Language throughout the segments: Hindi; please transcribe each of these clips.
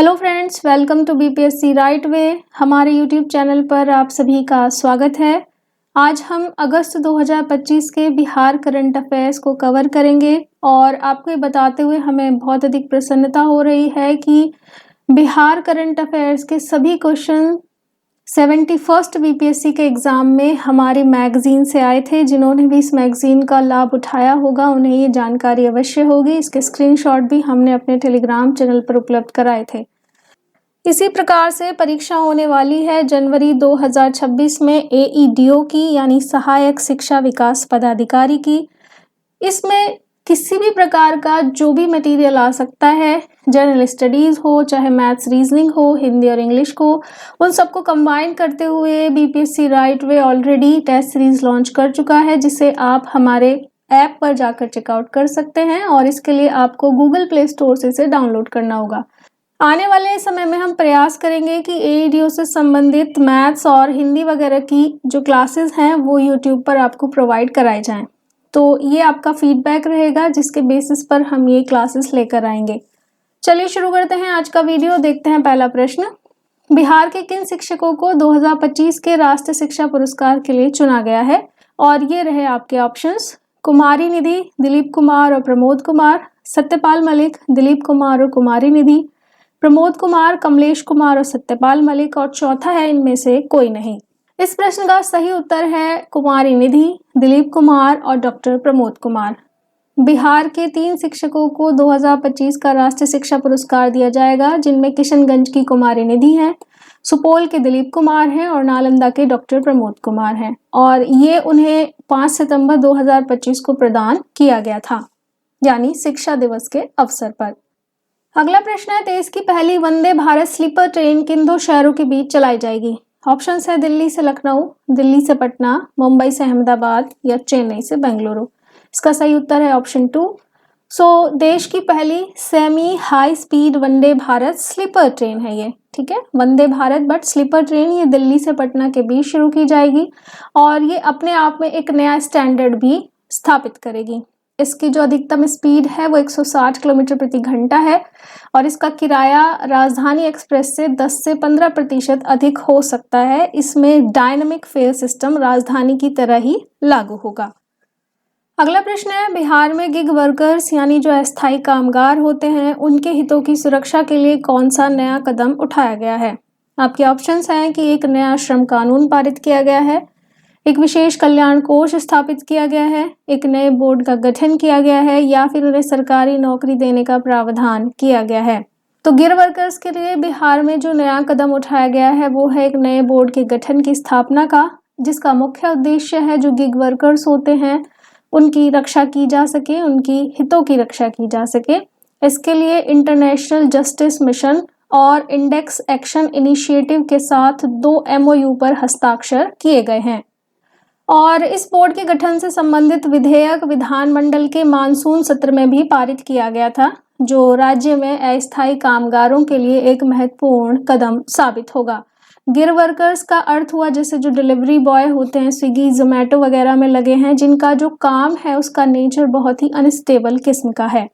Hello friends, welcome to BPSC Right Way. हमारे यूट्यूब चैनल पर आप सभी का स्वागत है। आज हम अगस्त 2025 के बिहार करंट अफेयर्स को कवर करेंगे और आपको ये बताते हुए हमें बहुत अधिक प्रसन्नता हो रही है कि बिहार करंट अफेयर्स के सभी क्वेश्चन 71st बीपीएससी के एग्ज़ाम में हमारी मैगज़ीन से आए थे। जिन्होंने भी इस मैगज़ीन का लाभ उठाया होगा उन्हें ये जानकारी अवश्य होगी। इसके स्क्रीनशॉट भी हमने अपने टेलीग्राम चैनल पर उपलब्ध कराए थे। इसी प्रकार से परीक्षा होने वाली है जनवरी 2026 में एईडीओ की, यानी सहायक शिक्षा विकास पदाधिकारी की। इसमें किसी भी प्रकार का जो भी मटेरियल आ सकता है, जनरल स्टडीज़ हो, चाहे मैथ्स रीजनिंग हो, हिंदी और इंग्लिश को, उन सबको कंबाइन करते हुए BPSC Right Way already test series launch कर चुका है, जिसे आप हमारे ऐप पर जाकर चेकआउट कर सकते हैं और इसके लिए आपको गूगल प्ले स्टोर से इसे डाउनलोड करना होगा। आने वाले समय में हम प्रयास करेंगे कि एईडीओ से संबंधित मैथ्स और हिंदी वगैरह की जो क्लासेस हैं वो यूट्यूब पर आपको प्रोवाइड कराए जाएं। तो ये आपका फीडबैक रहेगा जिसके बेसिस पर हम ये क्लासेस लेकर आएंगे। चलिए शुरू करते हैं आज का वीडियो। देखते हैं पहला प्रश्न। बिहार के किन शिक्षकों को 2025 के राष्ट्रीय शिक्षा पुरस्कार के लिए चुना गया है? और ये रहे आपके ऑप्शंस: कुमारी निधि, दिलीप कुमार और प्रमोद कुमार, सत्यपाल मलिक, दिलीप कुमार और कुमारी निधि, प्रमोद कुमार, कमलेश कुमार और सत्यपाल मलिक, और चौथा है इनमें से कोई नहीं। इस प्रश्न का सही उत्तर है कुमारी निधि, दिलीप कुमार और डॉक्टर प्रमोद कुमार। बिहार के 3 शिक्षकों को 2025 का राष्ट्रीय शिक्षा पुरस्कार दिया जाएगा, जिनमें किशनगंज की कुमारी निधि हैं, सुपौल के दिलीप कुमार हैं और नालंदा के डॉक्टर प्रमोद कुमार हैं। और ये उन्हें 5 सितंबर 2025 को प्रदान किया गया था, यानी शिक्षा दिवस के अवसर पर। अगला प्रश्न है, देश की पहली वंदे भारत स्लीपर ट्रेन किन 2 शहरों के बीच चलाई जाएगी? ऑप्शंस है दिल्ली से लखनऊ, दिल्ली से पटना, मुंबई से अहमदाबाद या चेन्नई से बेंगलुरु। इसका सही उत्तर है ऑप्शन 2। देश की पहली semi high speed Vande Bharat sleeper train है ये, ठीक है, Vande Bharat but sleeper train. ये दिल्ली से पटना के बीच शुरू की जाएगी और ये अपने आप में एक नया स्टैंडर्ड भी स्थापित करेगी। इसकी जो अधिकतम स्पीड है वो 160 किलोमीटर प्रति घंटा है और इसका किराया राजधानी एक्सप्रेस से 10 से 15% अधिक हो सकता है। इसमें डायनामिक फेयर सिस्टम राजधानी की तरह ही लागू होगा। अगला प्रश्न है, बिहार में गिग वर्कर्स यानी जो अस्थायी कामगार होते हैं उनके हितों की सुरक्षा के लिए कौन सा नया कदम उठाया गया है? आपके ऑप्शंस हैं कि एक नया श्रम कानून पारित किया गया है, एक विशेष कल्याण कोष स्थापित किया गया है, एक नए बोर्ड का गठन किया गया है या फिर उन्हें सरकारी नौकरी देने का प्रावधान किया गया है। तो गिग वर्कर्स के लिए बिहार में जो नया कदम उठाया गया है वो है एक नए बोर्ड के गठन की स्थापना का, जिसका मुख्य उद्देश्य है जो गिग वर्कर्स होते हैं उनकी रक्षा की जा सके, उनकी हितों की रक्षा की जा सके। इसके लिए इंटरनेशनल जस्टिस मिशन और इंडेक्स एक्शन इनिशिएटिव के साथ 2 MOU पर हस्ताक्षर किए गए हैं। और इस बोर्ड के गठन से संबंधित विधेयक विधानमंडल के मानसून सत्र में भी पारित किया गया था, जो राज्य में अस्थायी कामगारों के लिए एक महत्वपूर्ण कदम साबित होगा। गिग वर्कर्स का अर्थ हुआ जैसे जो डिलीवरी बॉय होते हैं, स्विगी जोमेटो वगैरह में लगे हैं, जिनका जो काम है उसका नेचर बहुत ही अनस्टेबल किस्म का है।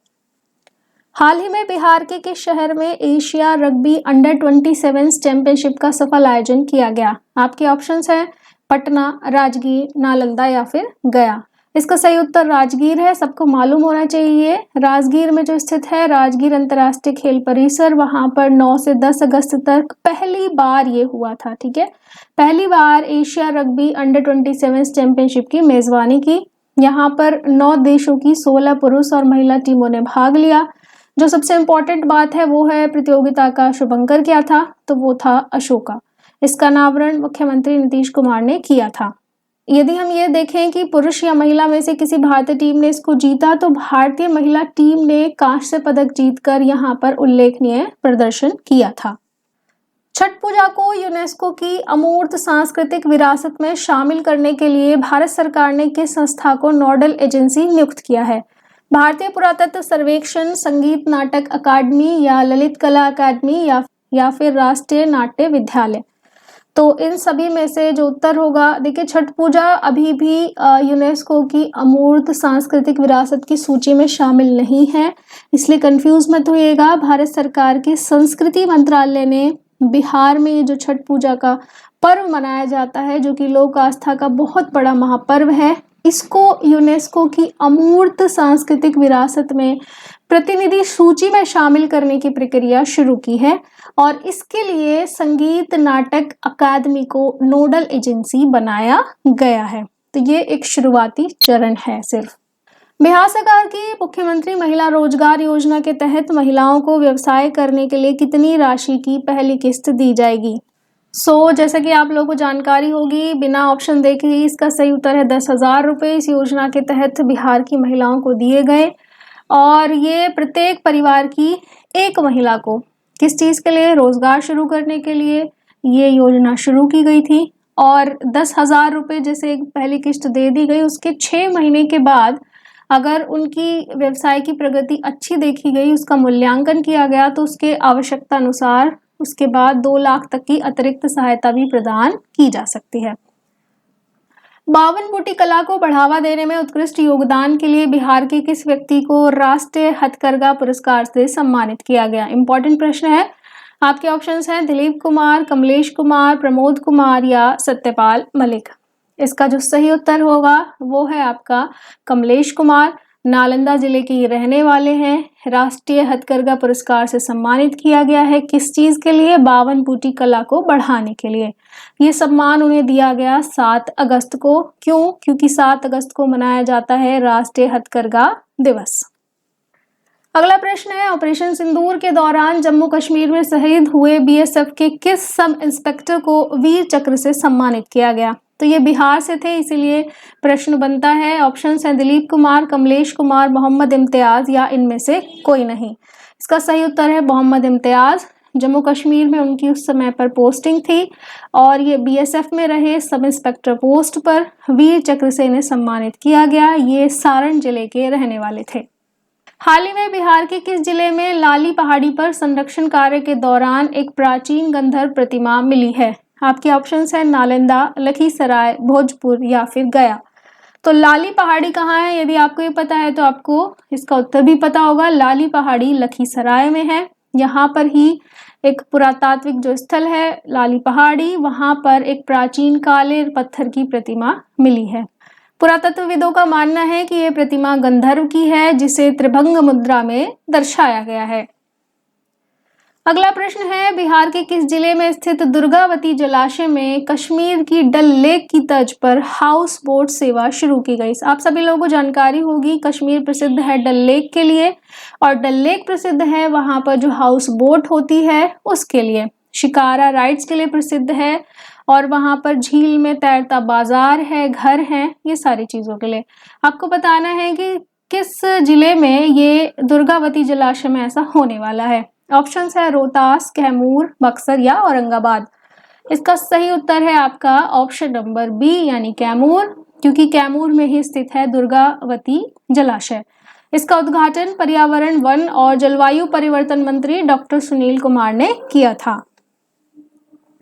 हाल ही में बिहार के किस शहर में एशिया रग्बी अंडर 27 चैंपियनशिप का सफल आयोजन किया गया? आपके ऑप्शंस हैं पटना, राजगीर, नालंदा या फिर गया। इसका सही उत्तर राजगीर है। सबको मालूम होना चाहिए राजगीर में जो स्थित है राजगीर अंतर्राष्ट्रीय खेल परिसर, वहां पर 9 से 10 अगस्त तक पहली बार ये हुआ था, ठीक है, पहली बार एशिया रग्बी अंडर 27 चैंपियनशिप की मेजबानी की। यहाँ पर 9 देशों की 16 पुरुष और महिला टीमों ने भाग लिया। जो सबसे इम्पोर्टेंट बात है वो है प्रतियोगिता का शुभंकर क्या था, तो वो था अशोका। इसका अनावरण मुख्यमंत्री नीतीश कुमार ने किया था। यदि हम ये देखें कि पुरुष या महिला में से किसी भारतीय टीम ने इसको जीता, तो भारतीय महिला टीम ने कांस्य पदक जीतकर यहाँ पर उल्लेखनीय प्रदर्शन किया था। छठ पूजा को यूनेस्को की अमूर्त सांस्कृतिक विरासत में शामिल करने के लिए भारत सरकार ने किस संस्था को नोडल एजेंसी नियुक्त किया है? भारतीय पुरातत्व सर्वेक्षण, संगीत नाटक अकादमी या ललित कला अकादमी या फिर राष्ट्रीय नाट्य विद्यालय। तो इन सभी में से जो उत्तर होगा, देखिए छठ पूजा अभी भी यूनेस्को की अमूर्त सांस्कृतिक विरासत की सूची में शामिल नहीं है, इसलिए कंफ्यूज मत होइएगा। भारत सरकार के संस्कृति मंत्रालय ने बिहार में ये जो छठ पूजा का पर्व मनाया जाता है, जो कि लोक आस्था का बहुत बड़ा महापर्व है, इसको यूनेस्को की अमूर्त सांस्कृतिक विरासत में प्रतिनिधि सूची में शामिल करने की प्रक्रिया शुरू की है और इसके लिए संगीत नाटक अकादमी को नोडल एजेंसी बनाया गया है। तो ये एक शुरुआती चरण है सिर्फ। बिहार सरकार की मुख्यमंत्री महिला रोजगार योजना के तहत महिलाओं को व्यवसाय करने के लिए कितनी राशि की पहली किस्त दी जाएगी? जैसा कि आप लोगों को जानकारी होगी, बिना ऑप्शन देखे ही इसका सही उत्तर है 10,000 रुपये इस योजना के तहत बिहार की महिलाओं को दिए गए और ये प्रत्येक परिवार की एक महिला को किस चीज़ के लिए, रोजगार शुरू करने के लिए ये योजना शुरू की गई थी। और 10,000 रुपये जैसे एक पहली किस्त दे दी गई, उसके 6 महीने के बाद अगर उनकी व्यवसाय की प्रगति अच्छी देखी गई, उसका मूल्यांकन किया गया, तो उसके आवश्यकता अनुसार उसके बाद 2 लाख तक की अतिरिक्त सहायता भी प्रदान की जा सकती है। 52 बूटी कला को बढ़ावा देने में उत्कृष्ट योगदान के लिए बिहार के किस व्यक्ति को राष्ट्रीय हथकरघा पुरस्कार से सम्मानित किया गया? इंपॉर्टेंट प्रश्न है। आपके ऑप्शंस हैं दिलीप कुमार, कमलेश कुमार, प्रमोद कुमार या सत्यपाल मलिक। इसका जो सही उत्तर होगा वो है आपका कमलेश कुमार। नालंदा जिले के ये रहने वाले हैं। राष्ट्रीय हथकरघा पुरस्कार से सम्मानित किया गया है किस चीज़ के लिए? 52 बूटी कला को बढ़ाने के लिए। ये सम्मान उन्हें दिया गया 7 अगस्त को। क्यों? क्योंकि 7 अगस्त को मनाया जाता है राष्ट्रीय हथकरघा दिवस। अगला प्रश्न है, ऑपरेशन सिंदूर के दौरान जम्मू कश्मीर में शहीद हुए बीएसएफ के किस सब इंस्पेक्टर को वीर चक्र से सम्मानित किया गया? तो ये बिहार से थे, इसीलिए प्रश्न बनता है। ऑप्शंस हैं दिलीप कुमार, कमलेश कुमार, मोहम्मद इम्तियाज या इनमें से कोई नहीं। इसका सही उत्तर है मोहम्मद इम्तियाज। जम्मू कश्मीर में उनकी उस समय पर पोस्टिंग थी और ये बीएसएफ में रहे सब इंस्पेक्टर पोस्ट पर। वीर चक्र से इन्हें सम्मानित किया गया। ये सारण जिले के रहने वाले थे। हाल ही में बिहार के किस जिले में लाली पहाड़ी पर संरक्षण कार्य के दौरान एक प्राचीन गंधर्व प्रतिमा मिली है? आपके ऑप्शंस हैं नालंदा, लखीसराय, भोजपुर या फिर गया। तो लाली पहाड़ी कहाँ है? यदि आपको ये पता है तो आपको इसका उत्तर भी पता होगा। लाली पहाड़ी लखीसराय में है। यहाँ पर ही एक पुरातात्विक जो स्थल है लाली पहाड़ी, वहाँ पर एक प्राचीन काले पत्थर की प्रतिमा मिली है। पुरातत्वविदों का मानना है कि यह प्रतिमा गंधर्व की है, जिसे त्रिभंग मुद्रा में दर्शाया गया है। अगला प्रश्न है, बिहार के किस जिले में स्थित दुर्गावती जलाशय में कश्मीर की डल लेक की तर्ज पर हाउस बोट सेवा शुरू की गई? आप सभी लोगों को जानकारी होगी, कश्मीर प्रसिद्ध है डल लेक के लिए और डल लेक प्रसिद्ध है वहां पर जो हाउस बोट होती है उसके लिए। शिकारा राइड्स के लिए प्रसिद्ध है और वहां पर झील में तैरता बाजार है, घर हैं, ये सारी चीजों के लिए। आपको बताना है कि किस जिले में ये दुर्गावती जलाशय में ऐसा होने वाला है। ऑप्शंस है रोहतास, कैमूर, बक्सर या औरंगाबाद। इसका सही उत्तर है आपका ऑप्शन नंबर बी यानी कैमूर, क्योंकि कैमूर में ही स्थित है दुर्गावती जलाशय। इसका उद्घाटन पर्यावरण, वन और जलवायु परिवर्तन मंत्री डॉक्टर सुनील कुमार ने किया था।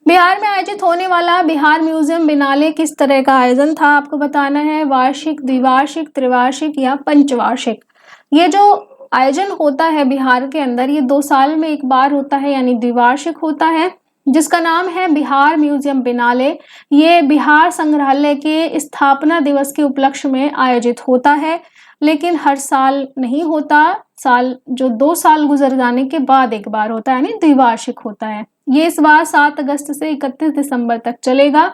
बिहार में आयोजित होने वाला बिहार म्यूजियम बिनाले किस तरह का आयोजन था? आपको बताना है वार्षिक, द्विवार्षिक, त्रिवार्षिक या पंचवार्षिक। ये जो आयोजन होता है बिहार के अंदर, ये 2 साल में एक बार होता है यानी द्विवार्षिक होता है, जिसका नाम है बिहार म्यूजियम बिनाले। ये बिहार संग्रहालय के स्थापना दिवस के उपलक्ष्य में आयोजित होता है, लेकिन हर साल नहीं होता। साल जो 2 साल गुजर जाने के बाद एक बार होता है, यानी द्विवार्षिक होता है। ये इस बार 7 अगस्त से 31 दिसंबर तक चलेगा।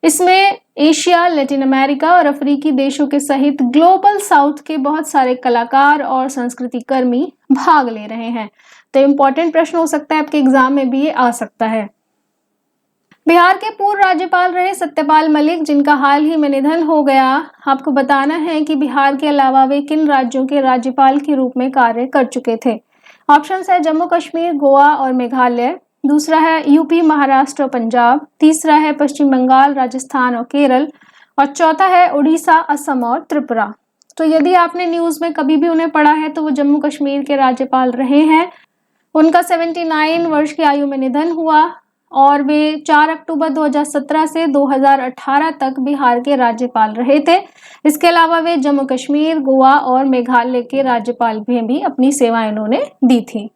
इसमें एशिया, लैटिन अमेरिका और अफ्रीकी देशों के सहित ग्लोबल साउथ के बहुत सारे कलाकार और संस्कृति कर्मी भाग ले रहे हैं। तो इम्पोर्टेंट प्रश्न हो सकता है आपके एग्जाम में भी ये आ सकता है। बिहार के पूर्व राज्यपाल रहे सत्यपाल मलिक, जिनका हाल ही में निधन हो गया, आपको बताना है कि बिहार के अलावा वे किन राज्यों के राज्यपाल के रूप में कार्य कर चुके थे। ऑप्शंस है जम्मू कश्मीर, गोवा और मेघालय। दूसरा है यूपी, महाराष्ट्र और पंजाब। तीसरा है पश्चिम बंगाल, राजस्थान और केरल। और चौथा है उड़ीसा, असम और त्रिपुरा। तो यदि आपने न्यूज़ में कभी भी उन्हें पढ़ा है तो वो जम्मू कश्मीर के राज्यपाल रहे हैं। उनका 79 वर्ष की आयु में निधन हुआ। और वे 4 अक्टूबर 2017 से 2018 तक बिहार के राज्यपाल रहे थे। इसके अलावा वे जम्मू कश्मीर, गोवा और मेघालय के राज्यपाल में भी अपनी सेवाएं उन्होंने दी थी।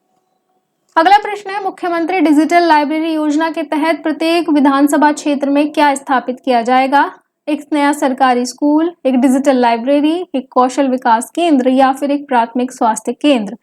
अगला प्रश्न है, मुख्यमंत्री डिजिटल लाइब्रेरी योजना के तहत प्रत्येक विधानसभा क्षेत्र में क्या स्थापित किया जाएगा? एक नया सरकारी स्कूल, एक डिजिटल लाइब्रेरी, एक कौशल विकास केंद्र या फिर एक प्राथमिक स्वास्थ्य केंद्र?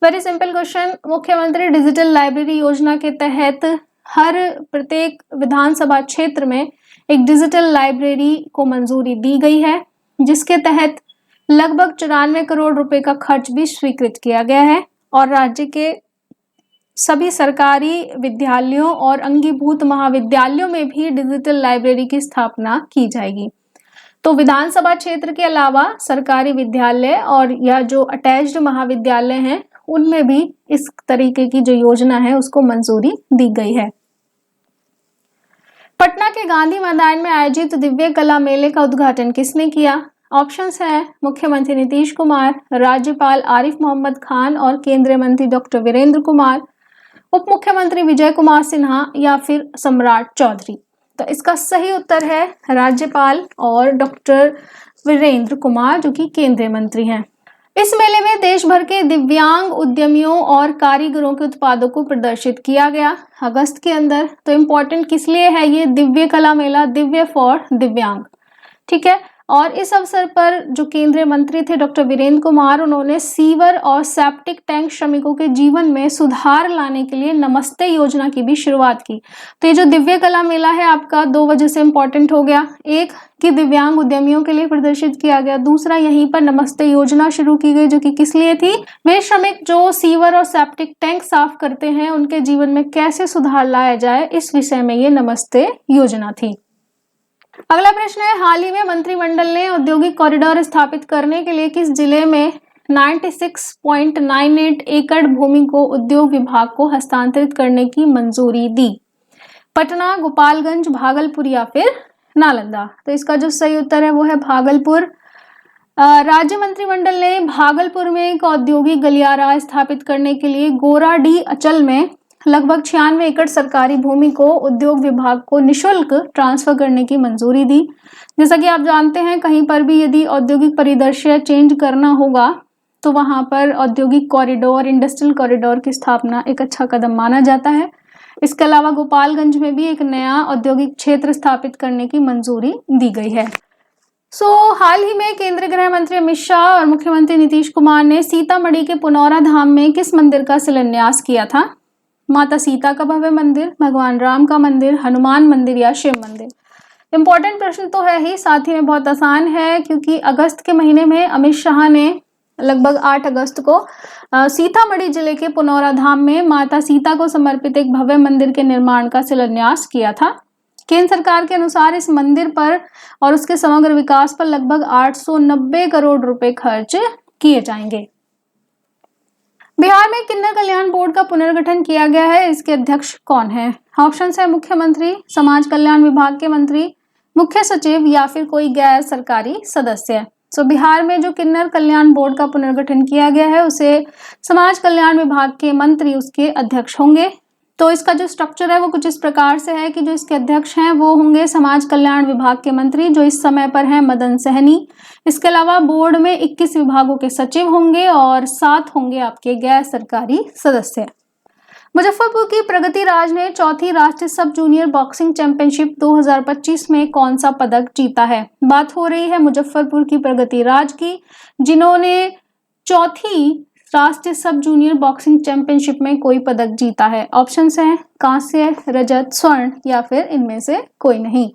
Very simple question. मुख्यमंत्री डिजिटल लाइब्रेरी योजना के तहत हर प्रत्येक विधानसभा क्षेत्र में एक डिजिटल लाइब्रेरी को मंजूरी दी गई है, जिसके तहत लगभग 94 करोड़ रुपए का खर्च भी स्वीकृत किया गया है और राज्य के सभी सरकारी विद्यालयों और अंगीभूत महाविद्यालयों में भी डिजिटल लाइब्रेरी की स्थापना की जाएगी। तो विधानसभा क्षेत्र के अलावा सरकारी विद्यालय और या जो अटैच्ड महाविद्यालय हैं उनमें भी इस तरीके की जो योजना है उसको मंजूरी दी गई है। पटना के गांधी मैदान में आयोजित दिव्य कला मेले का उद्घाटन किसने किया? ऑप्शंस है मुख्यमंत्री नीतीश कुमार, राज्यपाल आरिफ मोहम्मद खान और केंद्रीय मंत्री डॉक्टर वीरेंद्र कुमार, उप मुख्यमंत्री विजय कुमार सिन्हा या फिर सम्राट चौधरी। तो इसका सही उत्तर है राज्यपाल और डॉक्टर वीरेंद्र कुमार, जो कि केंद्रीय मंत्री हैं। इस मेले में देश भर के दिव्यांग उद्यमियों और कारीगरों के उत्पादों को प्रदर्शित किया गया अगस्त के अंदर। तो इम्पोर्टेंट किस लिए है ये दिव्य कला मेला? दिव्य फॉर दिव्यांग, ठीक है। और इस अवसर पर जो केंद्रीय मंत्री थे डॉक्टर वीरेंद्र कुमार, उन्होंने सीवर और सेप्टिक टैंक श्रमिकों के जीवन में सुधार लाने के लिए नमस्ते योजना की भी शुरुआत की। तो ये जो दिव्य कला मेला है आपका 2 वजह से इम्पोर्टेंट हो गया। एक कि दिव्यांग उद्यमियों के लिए प्रदर्शित किया गया, दूसरा यहीं पर नमस्ते योजना शुरू की गई, जो कि किस लिए थी? वे श्रमिक जो सीवर और सेप्टिक टैंक साफ करते हैं उनके जीवन में कैसे सुधार लाया जाए, इस विषय में ये नमस्ते योजना थी। अगला प्रश्न है, हाल ही में मंत्रिमंडल ने औद्योगिक कॉरिडोर स्थापित करने के लिए किस जिले में 96.98 एकड़ भूमि को उद्योग विभाग को हस्तांतरित करने की मंजूरी दी? पटना, गोपालगंज, भागलपुर या फिर नालंदा? तो इसका जो सही उत्तर है वो है भागलपुर। राज्य मंत्रिमंडल ने भागलपुर में एक औद्योगिक गलियारा स्थापित करने के लिए गोराडीह अंचल में लगभग 96 एकड़ सरकारी भूमि को उद्योग विभाग को निशुल्क ट्रांसफर करने की मंजूरी दी। जैसा कि आप जानते हैं, कहीं पर भी यदि औद्योगिक परिदृश्य चेंज करना होगा तो वहां पर औद्योगिक कॉरिडोर, इंडस्ट्रियल कॉरिडोर की स्थापना एक अच्छा कदम माना जाता है। इसके अलावा गोपालगंज में भी एक नया औद्योगिक क्षेत्र स्थापित करने की मंजूरी दी गई है। हाल ही में केंद्रीय गृह मंत्री अमित शाह और मुख्यमंत्री नीतीश कुमार ने सीतामढ़ी के पुनौरा धाम में किस मंदिर का शिलान्यास किया था? माता सीता का भव्य मंदिर, भगवान राम का मंदिर, हनुमान मंदिर या शिव मंदिर? इंपॉर्टेंट प्रश्न तो है ही, साथ ही में बहुत आसान है, क्योंकि अगस्त के महीने में अमित शाह ने लगभग 8 अगस्त को सीतामढ़ी जिले के पुनौरा धाम में माता सीता को समर्पित एक भव्य मंदिर के निर्माण का शिलान्यास किया था। केंद्र सरकार के अनुसार इस मंदिर पर और उसके समग्र विकास पर लगभग 890 करोड़ रुपए खर्च किए जाएंगे। बिहार में किन्नर कल्याण बोर्ड का पुनर्गठन किया गया है, इसके अध्यक्ष कौन है? ऑप्शन है मुख्यमंत्री, समाज कल्याण विभाग के मंत्री, मुख्य सचिव या फिर कोई गैर सरकारी सदस्य। बिहार में जो किन्नर कल्याण बोर्ड का पुनर्गठन किया गया है उसे समाज कल्याण विभाग के मंत्री उसके अध्यक्ष होंगे। तो इसका जो स्ट्रक्चर है वो कुछ इस प्रकार से है कि जो इसके अध्यक्ष हैं वो होंगे समाज कल्याण विभाग के मंत्री, जो इस समय पर हैं मदन सहनी। इसके अलावा बोर्ड में 21 विभागों के सचिव होंगे और 7 होंगे आपके गैर सरकारी सदस्य। मुजफ्फरपुर की प्रगति राज ने चौथी राष्ट्रीय सब जूनियर बॉक्सिंग चैंपियनशिप 2025 में कौन सा पदक जीता है? बात हो रही है मुजफ्फरपुर की प्रगति राज की, जिन्होंने चौथी राष्ट्रीय सब जूनियर बॉक्सिंग चैंपियनशिप में कोई पदक जीता है। ऑप्शंस हैं कांस्य, रजत, स्वर्ण या फिर इनमें से कोई नहीं।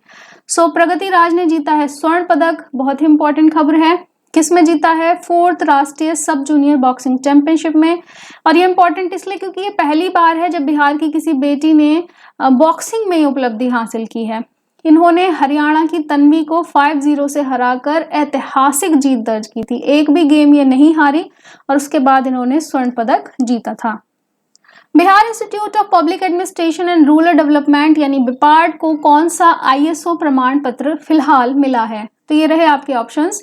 प्रगति राज ने जीता है स्वर्ण पदक। बहुत ही इंपॉर्टेंट खबर है, किस में जीता है? 4th राष्ट्रीय सब जूनियर बॉक्सिंग चैंपियनशिप में। और ये इंपॉर्टेंट इसलिए क्योंकि ये पहली बार है जब बिहार की किसी बेटी ने बॉक्सिंग में उपलब्धि हासिल की है। इन्होंने हरियाणा की तन्वी को 5-0 से हराकर ऐतिहासिक जीत दर्ज की थी। एक भी गेम ये नहीं हारी और उसके बाद इन्होंने स्वर्ण पदक जीता था। Bihar institute of public administration and rural development यानी बिपार्ड को कौन सा ISO प्रमाण पत्र फिलहाल मिला है? तो ये रहे आपके ऑप्शंस,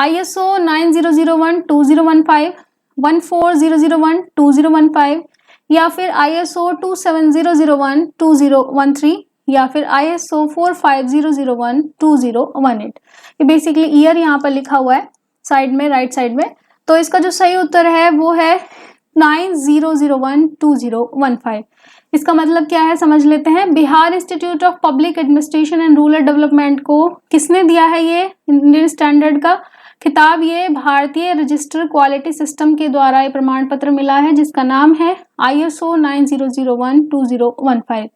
ISO 9001-2015, 14001-2015 या फिर ISO 27001-2013 या फिर ISO 45001-2018। ये बेसिकली ईयर यहाँ पर लिखा हुआ है साइड में, राइट साइड में। तो इसका जो सही उत्तर है वो है 9001-2015। इसका मतलब क्या है समझ लेते हैं। Bihar institute of public administration and rural development को किसने दिया है ये इंडियन स्टैंडर्ड का खिताब? ये भारतीय रजिस्टर क्वालिटी सिस्टम के द्वारा ये प्रमाण पत्र मिला है जिसका नाम है ISO 9001-2015।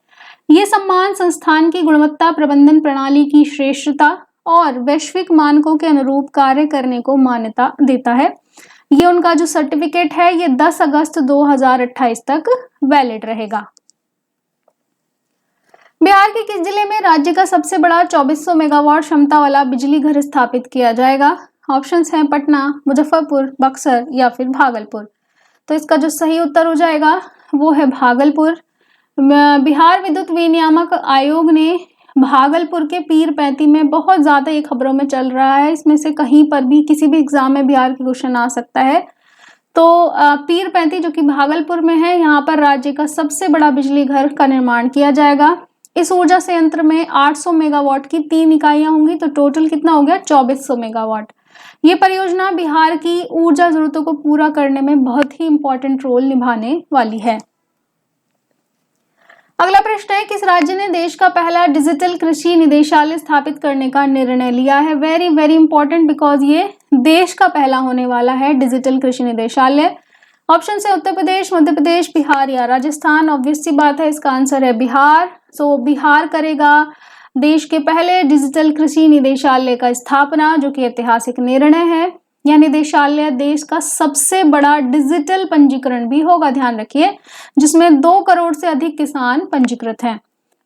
ये सम्मान संस्थान की गुणवत्ता प्रबंधन प्रणाली की श्रेष्ठता और वैश्विक मानकों के अनुरूप कार्य करने को मान्यता देता है। ये उनका जो सर्टिफिकेट है ये 10 अगस्त 2028 तक वैलिड रहेगा। बिहार के किस जिले में राज्य का सबसे बड़ा 2400 मेगावाट क्षमता वाला बिजली घर स्थापित किया जाएगा? ऑप्शंस हैं पटना, मुजफ्फरपुर, बक्सर या फिर भागलपुर। तो इसका जो सही उत्तर हो जाएगा वो है भागलपुर। बिहार विद्युत विनियामक आयोग ने भागलपुर के पीरपैंती में बहुत ज्यादा ये खबरों में चल रहा है, इसमें से कहीं पर भी किसी भी एग्जाम में बिहार के क्वेश्चन आ सकता है। तो पीरपैंती जो कि भागलपुर में है, यहाँ पर राज्य का सबसे बड़ा बिजली घर का निर्माण किया जाएगा। इस ऊर्जा संयंत्र में 800 मेगावाट की 3 इकाइयां होंगी, तो टोटल कितना हो गया 2400 मेगावाट। ये परियोजना बिहार की ऊर्जा जरूरतों को पूरा करने में बहुत ही इंपॉर्टेंट रोल निभाने वाली है। अगला प्रश्न है, किस राज्य ने देश का पहला डिजिटल कृषि निदेशालय स्थापित करने का निर्णय लिया है? वेरी वेरी इंपॉर्टेंट, बिकॉज ये देश का पहला होने वाला है डिजिटल कृषि निदेशालय। ऑप्शन से उत्तर प्रदेश, मध्य प्रदेश, बिहार या राजस्थान। ऑब्वियस सी बात है, इसका आंसर है बिहार। सो बिहार करेगा देश के पहले डिजिटल कृषि निदेशालय का स्थापना, जो कि ऐतिहासिक निर्णय है। यह निदेशालय देश का सबसे बड़ा डिजिटल पंजीकरण भी होगा, ध्यान रखिए, जिसमें 2 करोड़ से अधिक किसान पंजीकृत हैं।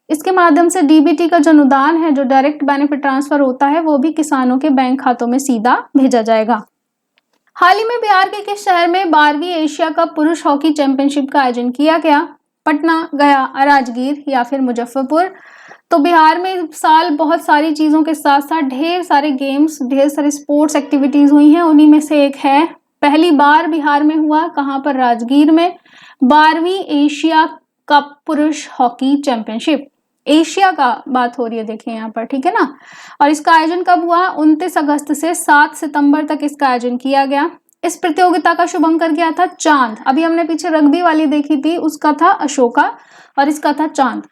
इसके माध्यम से DBT का जो अनुदान है, जो डायरेक्ट बेनिफिट ट्रांसफर होता है, वो भी किसानों के बैंक खातों में सीधा भेजा जाएगा। हाल ही में बिहार के किस शहर में 12वीं एशिया कप पुरुष हॉकी चैंपियनशिप का आयोजन किया गया? पटना, गया, राजगीर या फिर मुजफ्फरपुर। तो बिहार में इस साल बहुत सारी चीजों के साथ साथ ढेर सारे गेम्स, ढेर सारी स्पोर्ट्स एक्टिविटीज हुई हैं। उन्हीं में से एक है, पहली बार बिहार में हुआ, कहाँ पर? राजगीर में, 12वीं एशिया कप पुरुष हॉकी चैंपियनशिप। एशिया का बात हो रही है, देखिए यहाँ पर, ठीक है ना। और इसका आयोजन कब हुआ? 29 अगस्त से 7 सितंबर तक इसका आयोजन किया गया। इस प्रतियोगिता का शुभंकर किया था चांद। अभी हमने पीछे रग्बी वाली देखी थी, उसका था अशोका और इसका था चांद।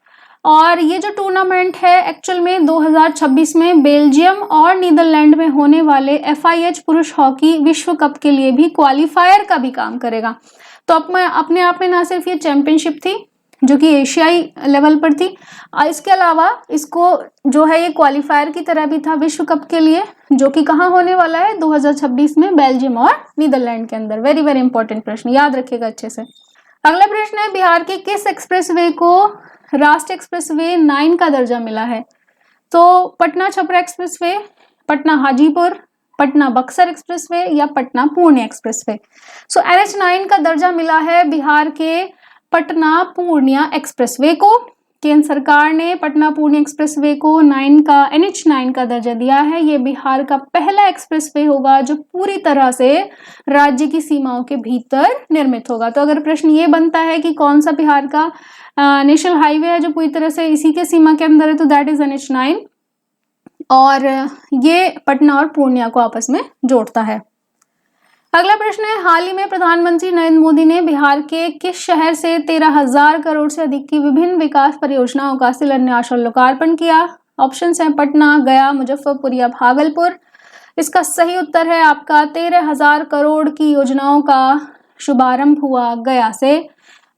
और ये जो टूर्नामेंट है एक्चुअल में 2026 में बेल्जियम और नीदरलैंड में होने वाले FIH पुरुष हॉकी विश्व कप के लिए भी क्वालिफायर का भी काम करेगा। तो अपने आप में ना सिर्फ ये चैंपियनशिप थी जो कि एशियाई लेवल पर थी, इसके अलावा इसको जो है ये क्वालिफायर की तरह भी था विश्व कप के लिए, जो कि कहाँ होने वाला है? 2026 में बेल्जियम और नीदरलैंड के अंदर। वेरी वेरी इंपॉर्टेंट प्रश्न, याद रखिएगा अच्छे से। अगला प्रश्न है, बिहार के किस एक्सप्रेसवे को राष्ट्रीय एक्सप्रेसवे 9 का दर्जा मिला है? तो पटना छपरा एक्सप्रेसवे, पटना हाजीपुर, पटना बक्सर एक्सप्रेसवे या पटना पूर्णिया एक्सप्रेसवे। सो NH9 का दर्जा मिला है बिहार के पटना पूर्णिया एक्सप्रेसवे को। केंद्र सरकार ने पटना पूर्णिया एक्सप्रेसवे को NH9 का दर्जा दिया है। ये बिहार का पहला एक्सप्रेसवे होगा जो पूरी तरह से राज्य की सीमाओं के भीतर निर्मित होगा। तो अगर प्रश्न ये बनता है कि कौन सा बिहार का नेशनल हाईवे है जो पूरी तरह से इसी के सीमा के अंदर है, तो दैट इज NH9, और ये पटना और पूर्णिया को आपस में जोड़ता है। अगला प्रश्न है, हाल ही में प्रधानमंत्री नरेंद्र मोदी ने बिहार के किस शहर से 13,000 करोड़ से अधिक की विभिन्न विकास परियोजनाओं का शिलान्यास और लोकार्पण किया? ऑप्शन है पटना, गया, मुजफ्फरपुर या भागलपुर। इसका सही उत्तर है आपका 13,000 करोड़ की योजनाओं का शुभारंभ हुआ गया से।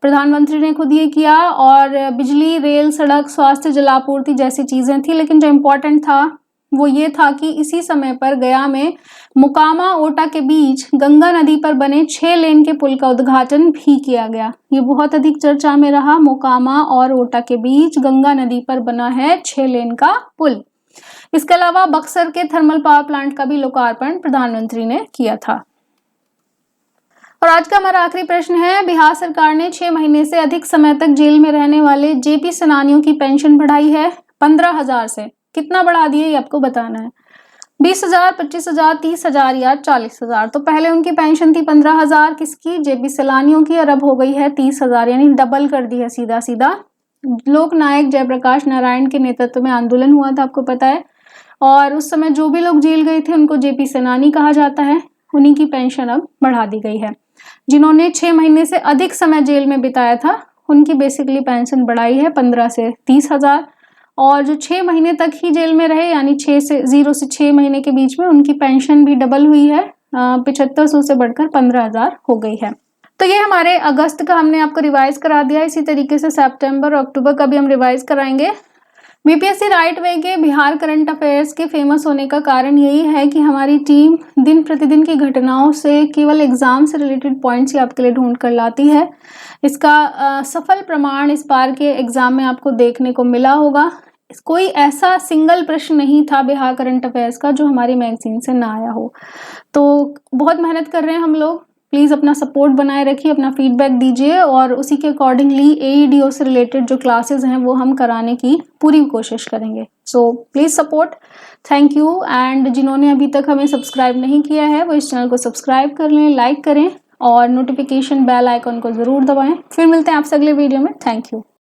प्रधानमंत्री ने खुद ये किया, और बिजली, रेल, सड़क, स्वास्थ्य, जलापूर्ति जैसी चीजें थी, लेकिन जो इम्पोर्टेंट था वो ये था कि इसी समय पर गया में मोकामा ओटा के बीच गंगा नदी पर बने 6 लेन के पुल का उद्घाटन भी किया गया। ये बहुत अधिक चर्चा में रहा। मोकामा और ओटा के बीच गंगा नदी पर बना है 6 लेन का पुल। इसके अलावा बक्सर के थर्मल पावर प्लांट का भी लोकार्पण प्रधानमंत्री ने किया था। और आज का हमारा आखिरी प्रश्न है, बिहार सरकार ने 6 महीने से अधिक समय तक जेल में रहने वाले JP सेनानियों की पेंशन बढ़ाई है 15,000 से। कितना बढ़ा दिए ये आपको बताना है। 20,000, 25,000, 30,000 या 40,000। तो पहले उनकी पेंशन थी 15,000 किसकी, जेपी सैलानियों की, और अब हो गई है 30,000, यानी डबल कर दी है सीधा सीधा। लोक नायक जयप्रकाश नारायण के नेतृत्व में आंदोलन हुआ था, आपको पता है, और उस समय जो भी लोग जेल गए थे उनको जेपी सेनानी कहा जाता है। उन्हीं की पेंशन अब बढ़ा दी गई है। जिन्होंने 6 महीने से अधिक समय जेल में बिताया था उनकी बेसिकली पेंशन बढ़ाई है 15 से 30,000, और जो 6 महीने तक ही जेल में रहे, यानी 0 से 6 महीने के बीच में, उनकी पेंशन भी डबल हुई है, 7500 से बढ़कर 15,000 हो गई है। तो ये हमारे अगस्त का हमने आपको रिवाइज करा दिया। इसी तरीके से सितंबर और अक्टूबर का भी हम रिवाइज कराएंगे। बीपीएससी राइट वे के बिहार करंट अफेयर्स के फेमस होने का कारण यही है कि हमारी टीम दिन प्रतिदिन की घटनाओं से केवल एग्जाम से रिलेटेड पॉइंट्स ही आपके लिए ढूंढ कर लाती है। इसका सफल प्रमाण इस बार के एग्जाम में आपको देखने को मिला होगा। कोई ऐसा सिंगल प्रश्न नहीं था बिहार करंट अफेयर्स का जो हमारी मैगजीन से ना आया हो। तो बहुत मेहनत कर रहे हैं हम लोग। प्लीज़ अपना सपोर्ट बनाए रखिए, अपना फीडबैक दीजिए, और उसी के अकॉर्डिंगली एईडीओ से रिलेटेड जो क्लासेस हैं वो हम कराने की पूरी कोशिश करेंगे। So please support. Thank you. And जिन्होंने अभी तक हमें सब्सक्राइब नहीं किया है वो इस चैनल को सब्सक्राइब कर लें, लाइक करें और नोटिफिकेशन बेल आइकन को ज़रूर दबाएं। फिर मिलते हैं आपसे अगले वीडियो में। Thank you.